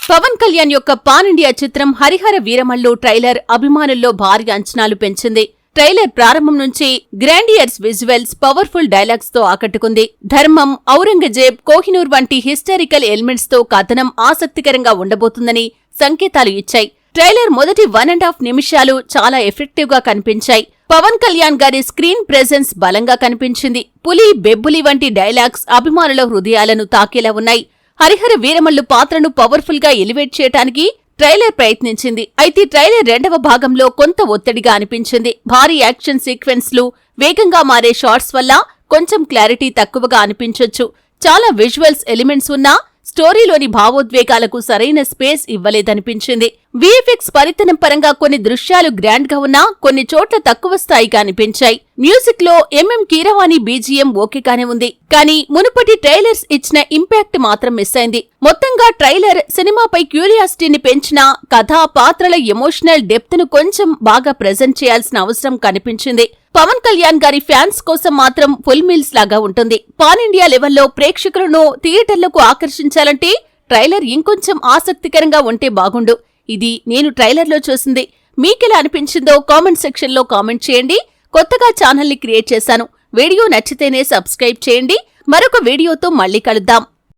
పవన్ కళ్యాణ్ యొక్క pan India చిత్రం Harihara Veeramallu trailer అభిమానుల్లో భారీ అంచనాలు పెంచింది. ట్రైలర్ ప్రారంభం నుంచి గ్రాండియర్స్ విజువల్స్, పవర్ఫుల్ డైలాగ్స్ తో ఆకట్టుకుంది. ధర్మం, ఔరంగజేబ్, కోహినూర్ వంటి హిస్టారికల్ ఎలిమెంట్స్ తో కథనం ఆసక్తికరంగా ఉండబోతుందని సంకేతాలు ఇచ్చాయి. ట్రైలర్ మొదటి 1.5 నిమిషాలు చాలా ఎఫెక్టివ్ గా కనిపించాయి. పవన్ కళ్యాణ్ గారి స్క్రీన్ ప్రెజెన్స్ బలంగా కనిపించింది. పులి, బెబ్బులి వంటి డైలాగ్స్ అభిమానుల హృదయాలను తాకేలా ఉన్నాయి. హరిహర వీరమల్లు పాత్రను పవర్ఫుల్ గా ఎలివేట్ చేయడానికి ట్రైలర్ ప్రయత్నించింది. అయితే ట్రైలర్ రెండవ భాగంలో కొంత ఒత్తిడిగా అనిపించింది. భారీ యాక్షన్ సీక్వెన్స్లు, వేగంగా మారే షాట్స్ వల్ల కొంచెం క్లారిటీ తక్కువగా అనిపించొచ్చు. చాలా విజువల్స్ ఎలిమెంట్స్ ఉన్నా స్టోరీలోని భావోద్వేగాలకు సరైన స్పేస్ ఇవ్వలేదనిపించింది. వీఎఫ్ఎక్స్ పరితనం పరంగా కొన్ని దృశ్యాలు గ్రాండ్ గా ఉన్నా కొన్ని చోట్ల తక్కువ స్థాయిగా అనిపించాయి. మ్యూజిక్ లో ఎంఎం కీరవాణి బీజిఎం ఓకేగానే ఉంది, కానీ మునుపటి ట్రైలర్స్ ఇచ్చిన ఇంపాక్ట్ మాత్రం మిస్ అయింది. మొత్తంగా ట్రైలర్ సినిమాపై క్యూరియాసిటీని పెంచిన కథ, పాత్రల ఎమోషనల్ డెప్త్ ను కొంచెం బాగా ప్రెజెంట్ చేయాల్సిన అవసరం కనిపించింది. పవన్ కళ్యాణ్ గారి ఫ్యాన్స్ కోసం మాత్రం ఫుల్ మీల్స్ లాగా ఉంటుంది. పాన్ ఇండియా లెవెల్లో ప్రేక్షకులను థియేటర్లకు ఆకర్షించాలంటే ట్రైలర్ ఇంకొంచెం ఆసక్తికరంగా ఉంటే బాగుండు. ఇది నేను ట్రైలర్లో చూసింది. మీకెలా అనిపించిందో కామెంట్ సెక్షన్లో కామెంట్ చేయండి. కొత్తగా ఛానల్ని క్రియేట్ చేశాను. వీడియో నచ్చితేనే సబ్స్క్రైబ్ చేయండి. మరొక వీడియోతో మళ్ళీ కలుద్దాం.